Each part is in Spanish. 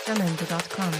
Jamendo.com.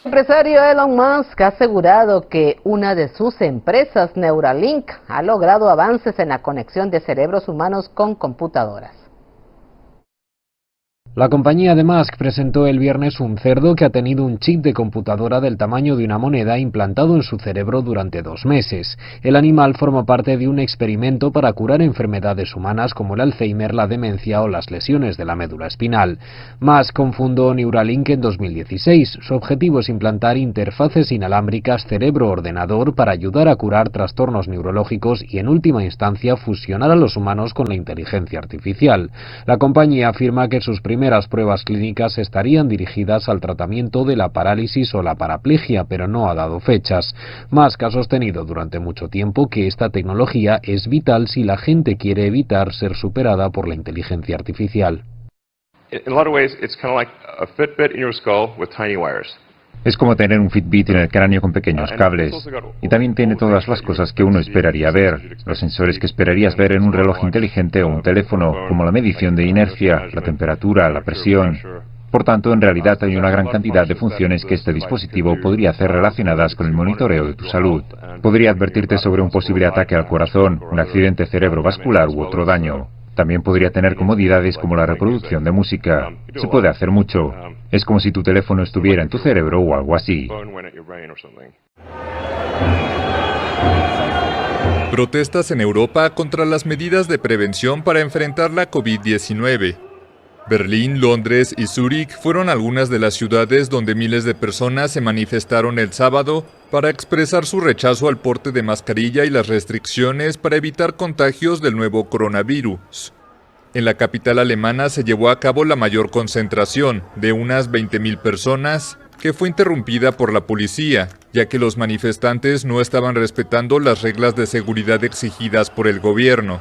El empresario Elon Musk ha asegurado que una de sus empresas, Neuralink, ha logrado avances en la conexión de cerebros humanos con computadoras. La compañía de Musk presentó el viernes un cerdo que ha tenido un chip de computadora del tamaño de una moneda implantado en su cerebro durante 2 meses. El animal forma parte de un experimento para curar enfermedades humanas como el Alzheimer, la demencia o las lesiones de la médula espinal. Musk fundó Neuralink en 2016. Su objetivo es implantar interfaces inalámbricas cerebro-ordenador para ayudar a curar trastornos neurológicos y, en última instancia, fusionar a los humanos con la inteligencia artificial. La compañía afirma que sus primeras pruebas clínicas estarían dirigidas al tratamiento de la parálisis o la paraplegia, pero no ha dado fechas. Musk ha sostenido durante mucho tiempo que esta tecnología es vital si la gente quiere evitar ser superada por la inteligencia artificial. Es como tener un Fitbit en el cráneo con pequeños cables. Y también tiene todas las cosas que uno esperaría ver. Los sensores que esperarías ver en un reloj inteligente o un teléfono, como la medición de inercia, la temperatura, la presión. Por tanto, en realidad hay una gran cantidad de funciones que este dispositivo podría hacer relacionadas con el monitoreo de tu salud. Podría advertirte sobre un posible ataque al corazón, un accidente cerebrovascular u otro daño. También podría tener comodidades como la reproducción de música. Se puede hacer mucho. Es como si tu teléfono estuviera en tu cerebro o algo así. Protestas en Europa contra las medidas de prevención para enfrentar la COVID-19. Berlín, Londres y Zúrich fueron algunas de las ciudades donde miles de personas se manifestaron el sábado para expresar su rechazo al porte de mascarilla y las restricciones para evitar contagios del nuevo coronavirus. En la capital alemana se llevó a cabo la mayor concentración, de unas 20.000 personas, que fue interrumpida por la policía, ya que los manifestantes no estaban respetando las reglas de seguridad exigidas por el gobierno.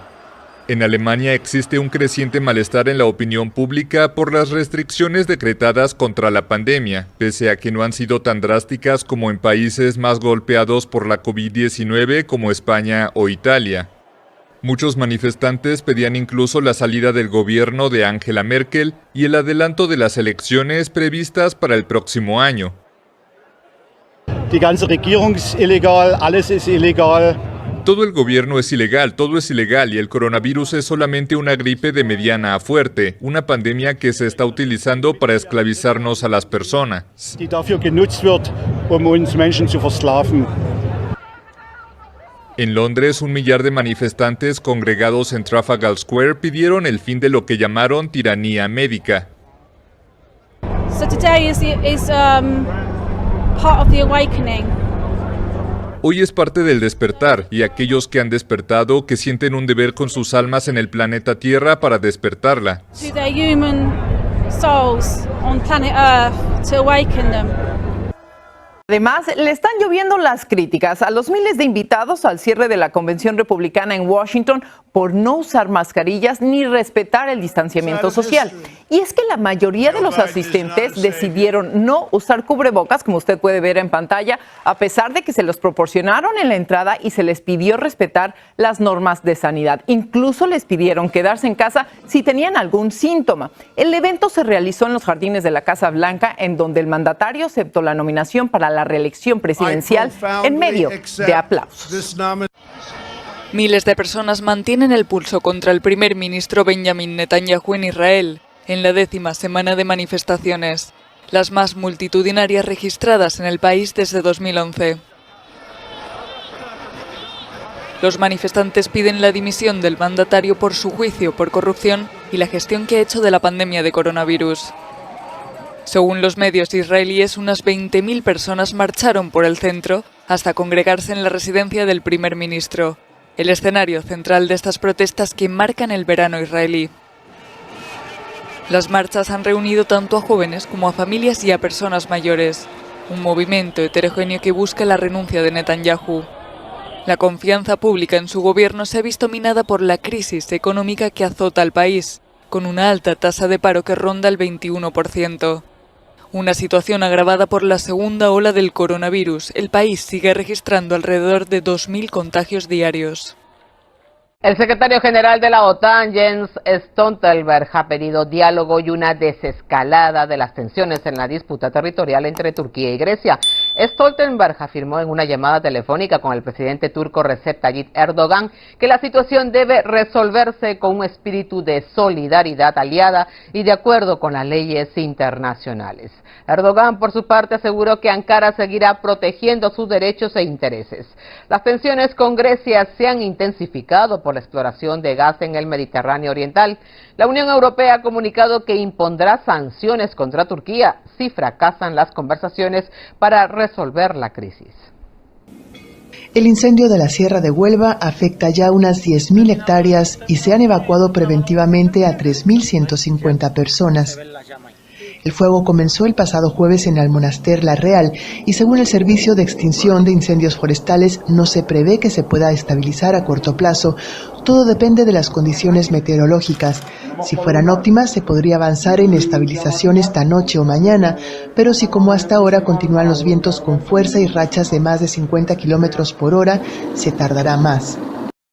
En Alemania existe un creciente malestar en la opinión pública por las restricciones decretadas contra la pandemia, pese a que no han sido tan drásticas como en países más golpeados por la COVID-19 como España o Italia. Muchos manifestantes pedían incluso la salida del gobierno de Angela Merkel y el adelanto de las elecciones previstas para el próximo año. Die ganze Regierung ist illegal, alles ist illegal. Todo el gobierno es ilegal, todo es ilegal y el coronavirus es solamente una gripe de mediana a fuerte, una pandemia que se está utilizando para esclavizarnos a las personas. Die dafür genutzt wird, uns Menschen zu versklaven. En Londres, 1 millar de manifestantes congregados en Trafalgar Square pidieron el fin de lo que llamaron tiranía médica. So today is part of the awakening. Hoy es parte del despertar, y aquellos que han despertado, que sienten un deber con sus almas en el planeta Tierra para despertarla. To their human souls on planet Earth to awaken them. Además, le están lloviendo las críticas a los miles de invitados al cierre de la convención republicana en Washington por no usar mascarillas ni respetar el distanciamiento social. Y es que la mayoría de los asistentes decidieron no usar cubrebocas, como usted puede ver en pantalla, a pesar de que se los proporcionaron en la entrada y se les pidió respetar las normas de sanidad. Incluso les pidieron quedarse en casa si tenían algún síntoma. El evento se realizó en los jardines de la Casa Blanca, en donde el mandatario aceptó la nominación para la reelección presidencial en medio de aplausos. Miles de personas mantienen el pulso contra el primer ministro Benjamin Netanyahu en Israel, en la 10ª semana de manifestaciones, las más multitudinarias registradas en el país desde 2011. Los manifestantes piden la dimisión del mandatario por su juicio por corrupción y la gestión que ha hecho de la pandemia de coronavirus. Según los medios israelíes, unas 20.000 personas marcharon por el centro hasta congregarse en la residencia del primer ministro, el escenario central de estas protestas que marcan el verano israelí. Las marchas han reunido tanto a jóvenes como a familias y a personas mayores, un movimiento heterogéneo que busca la renuncia de Netanyahu. La confianza pública en su gobierno se ha visto minada por la crisis económica que azota al país, con una alta tasa de paro que ronda el 21%. Una situación agravada por la segunda ola del coronavirus. El país sigue registrando alrededor de 2.000 contagios diarios. El secretario general de la OTAN, Jens Stoltenberg, ha pedido diálogo y una desescalada de las tensiones en la disputa territorial entre Turquía y Grecia. Stoltenberg afirmó en una llamada telefónica con el presidente turco Recep Tayyip Erdogan que la situación debe resolverse con un espíritu de solidaridad aliada y de acuerdo con las leyes internacionales. Erdogan, por su parte, aseguró que Ankara seguirá protegiendo sus derechos e intereses. Las tensiones con Grecia se han intensificado por la exploración de gas en el Mediterráneo Oriental. La Unión Europea ha comunicado que impondrá sanciones contra Turquía si fracasan las conversaciones para resolver la crisis. El incendio de la Sierra de Huelva afecta ya unas 10.000 hectáreas y se han evacuado preventivamente a 3.150 personas. El fuego comenzó el pasado jueves en Almonaster La Real y según el Servicio de Extinción de Incendios Forestales no se prevé que se pueda estabilizar a corto plazo. Todo depende de las condiciones meteorológicas. Si fueran óptimas se podría avanzar en estabilización esta noche o mañana, pero si como hasta ahora continúan los vientos con fuerza y rachas de más de 50 kilómetros por hora, se tardará más.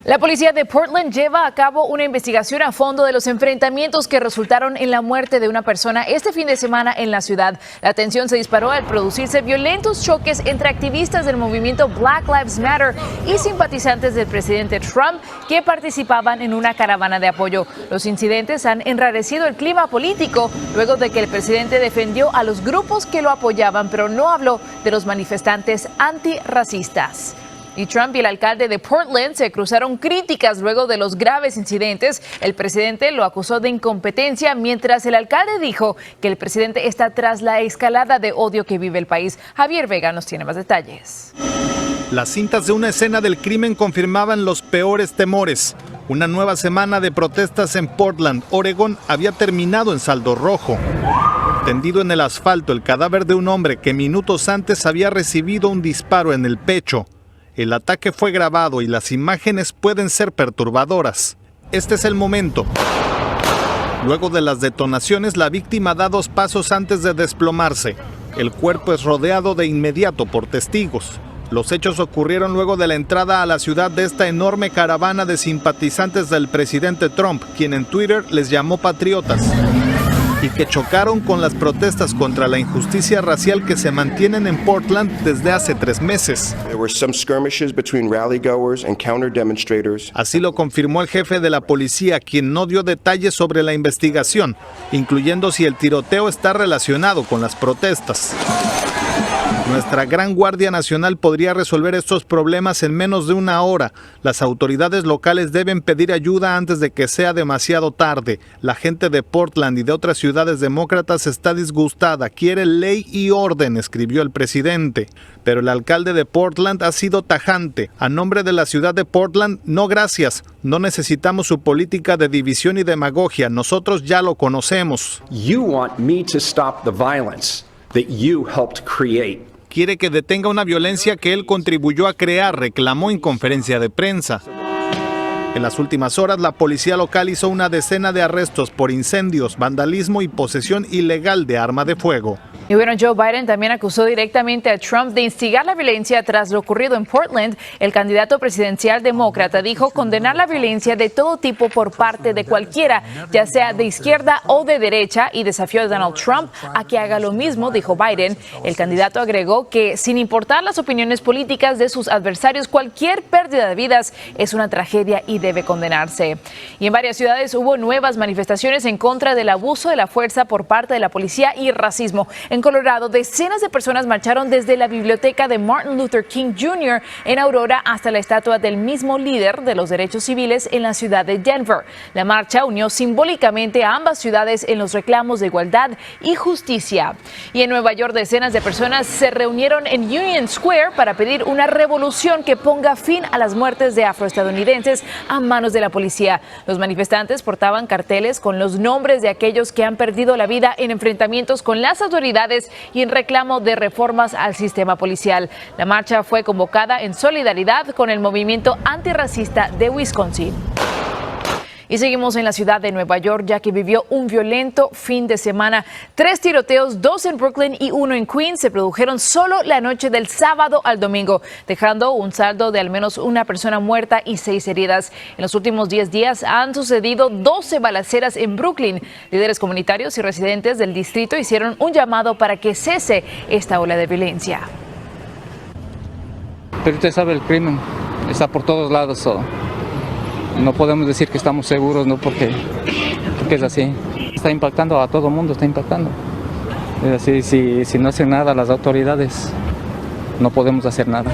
La policía de Portland lleva a cabo una investigación a fondo de los enfrentamientos que resultaron en la muerte de una persona este fin de semana en la ciudad. La tensión se disparó al producirse violentos choques entre activistas del movimiento Black Lives Matter y simpatizantes del presidente Trump que participaban en una caravana de apoyo. Los incidentes han enrarecido el clima político luego de que el presidente defendió a los grupos que lo apoyaban, pero no habló de los manifestantes antirracistas. Y Trump y el alcalde de Portland se cruzaron críticas luego de los graves incidentes. El presidente lo acusó de incompetencia, mientras el alcalde dijo que el presidente está tras la escalada de odio que vive el país. Javier Vega nos tiene más detalles. Las cintas de una escena del crimen confirmaban los peores temores. Una nueva semana de protestas en Portland, Oregón, había terminado en saldo rojo. Tendido en el asfalto, el cadáver de un hombre que minutos antes había recibido un disparo en el pecho. El ataque fue grabado y las imágenes pueden ser perturbadoras. Este es el momento. Luego de las detonaciones, la víctima da 2 pasos antes de desplomarse. El cuerpo es rodeado de inmediato por testigos. Los hechos ocurrieron luego de la entrada a la ciudad de esta enorme caravana de simpatizantes del presidente Trump, quien en Twitter les llamó patriotas, y que chocaron con las protestas contra la injusticia racial que se mantienen en Portland desde hace 3 meses. Así lo confirmó el jefe de la policía, quien no dio detalles sobre la investigación, incluyendo si el tiroteo está relacionado con las protestas. Nuestra gran Guardia Nacional podría resolver estos problemas en menos de 1 hora. Las autoridades locales deben pedir ayuda antes de que sea demasiado tarde. La gente de Portland y de otras ciudades demócratas está disgustada. Quiere ley y orden, escribió el presidente. Pero el alcalde de Portland ha sido tajante. A nombre de la ciudad de Portland, no gracias. No necesitamos su política de división y demagogia. Nosotros ya lo conocemos. You want me to stop the violence that you helped create. Quiere que detenga una violencia que él contribuyó a crear, reclamó en conferencia de prensa. En las últimas horas, la policía local hizo una decena de arrestos por incendios, vandalismo y posesión ilegal de arma de fuego. Y bueno, Joe Biden también acusó directamente a Trump de instigar la violencia tras lo ocurrido en Portland. El candidato presidencial demócrata dijo condenar la violencia de todo tipo por parte de cualquiera, ya sea de izquierda o de derecha, y desafió a Donald Trump a que haga lo mismo, dijo Biden. El candidato agregó que, sin importar las opiniones políticas de sus adversarios, cualquier pérdida de vidas es una tragedia y debe condenarse. Y en varias ciudades hubo nuevas manifestaciones en contra del abuso de la fuerza por parte de la policía y racismo. En Colorado, decenas de personas marcharon desde la biblioteca de Martin Luther King Jr. en Aurora hasta la estatua del mismo líder de los derechos civiles en la ciudad de Denver. La marcha unió simbólicamente a ambas ciudades en los reclamos de igualdad y justicia. Y en Nueva York, decenas de personas se reunieron en Union Square para pedir una revolución que ponga fin a las muertes de afroestadounidenses a manos de la policía. Los manifestantes portaban carteles con los nombres de aquellos que han perdido la vida en enfrentamientos con las autoridades y en reclamo de reformas al sistema policial. La marcha fue convocada en solidaridad con el movimiento antirracista de Wisconsin. Y seguimos en la ciudad de Nueva York, ya que vivió un violento fin de semana. 3 tiroteos, 2 en Brooklyn y 1 en Queens, se produjeron solo la noche del sábado al domingo, dejando un saldo de al menos una persona muerta y 6 heridas. En los últimos 10 días han sucedido 12 balaceras en Brooklyn. Líderes comunitarios y residentes del distrito hicieron un llamado para que cese esta ola de violencia. Pero usted sabe, el crimen está por todos lados. No podemos decir que estamos seguros, ¿no? Porque es así. Está impactando a todo el mundo, está impactando. Es así, si no hacen nada las autoridades, no podemos hacer nada.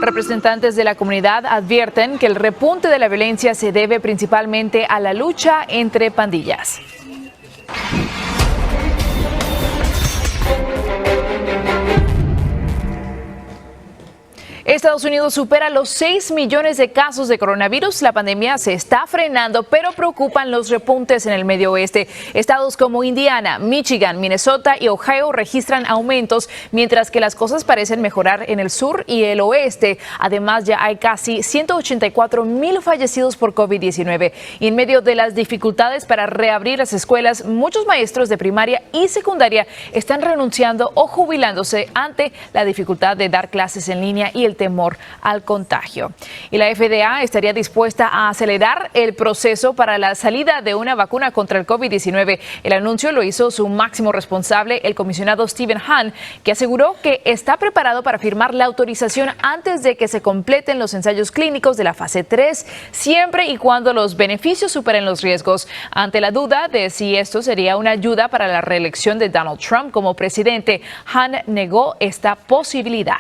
Representantes de la comunidad advierten que el repunte de la violencia se debe principalmente a la lucha entre pandillas. Estados Unidos supera los 6 millones de casos de coronavirus. La pandemia se está frenando, pero preocupan los repuntes en el medio oeste. Estados como Indiana, Michigan, Minnesota y Ohio registran aumentos, mientras que las cosas parecen mejorar en el sur y el oeste. Además, ya hay casi 184,000 fallecidos por COVID-19. Y en medio de las dificultades para reabrir las escuelas, muchos maestros de primaria y secundaria están renunciando o jubilándose ante la dificultad de dar clases en línea y el temor al contagio. Y la FDA estaría dispuesta a acelerar el proceso para la salida de una vacuna contra el COVID-19. El anuncio lo hizo su máximo responsable, el comisionado Stephen Hahn, que aseguró que está preparado para firmar la autorización antes de que se completen los ensayos clínicos de la fase 3, siempre y cuando los beneficios superen los riesgos. Ante la duda de si esto sería una ayuda para la reelección de Donald Trump como presidente, Hahn negó esta posibilidad.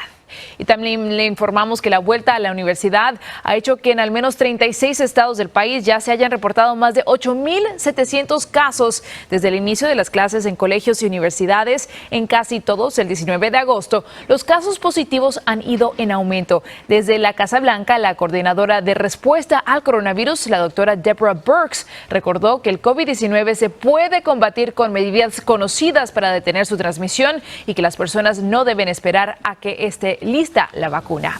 Y también le informamos que la vuelta a la universidad ha hecho que en al menos 36 estados del país ya se hayan reportado más de 8,700 casos desde el inicio de las clases en colegios y universidades. En casi todos, el 19 de agosto, los casos positivos han ido en aumento. Desde la Casa Blanca, la coordinadora de respuesta al coronavirus, la doctora Deborah Birx, recordó que el COVID-19 se puede combatir con medidas conocidas para detener su transmisión y que las personas no deben esperar a que esté lista la vacuna.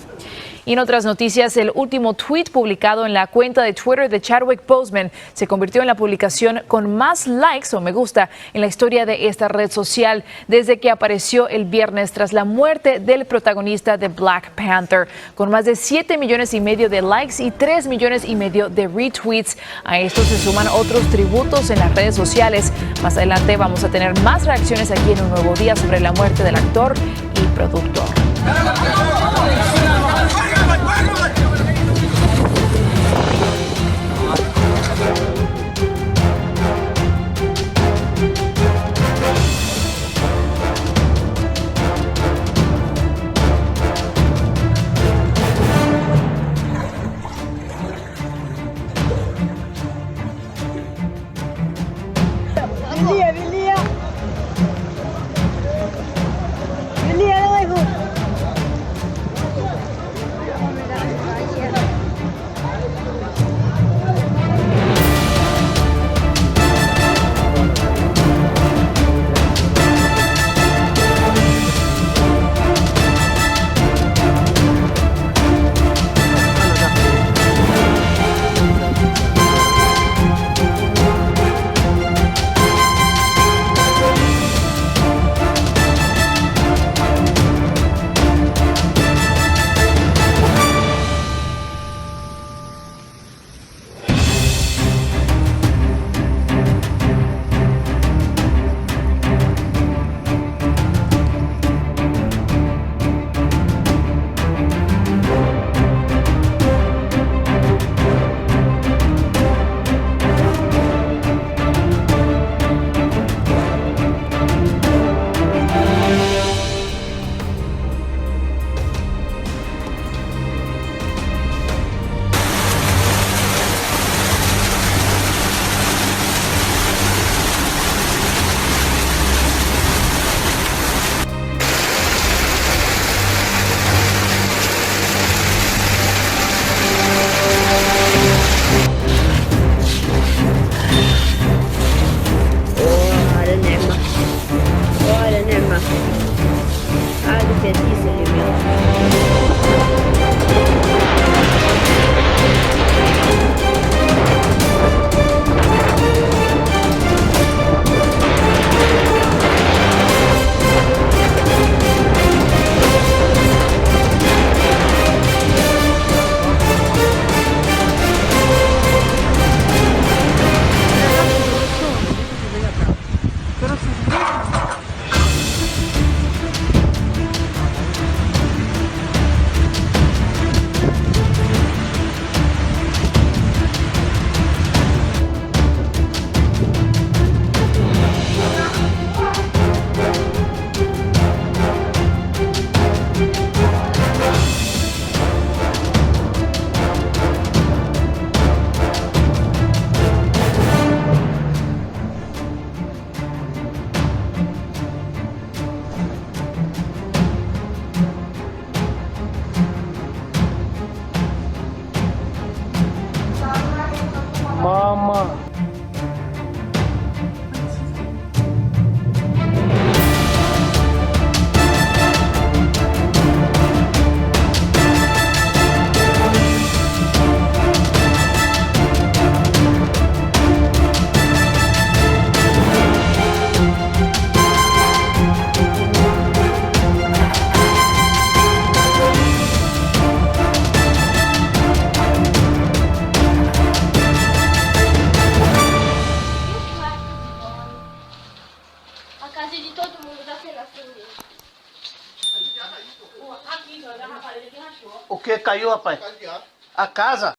Y en otras noticias, el último tuit publicado en la cuenta de Twitter de Chadwick Boseman se convirtió en la publicación con más likes o me gusta en la historia de esta red social desde que apareció el viernes tras la muerte del protagonista de Black Panther, con más de 7,5 millones de likes y 3,5 millones de retweets. A esto se suman otros tributos en las redes sociales. Más adelante vamos a tener más reacciones aquí en Un Nuevo Día sobre la muerte del actor y productor. problema. Ah, que dice que Mama. O que caiu, rapaz? A casa.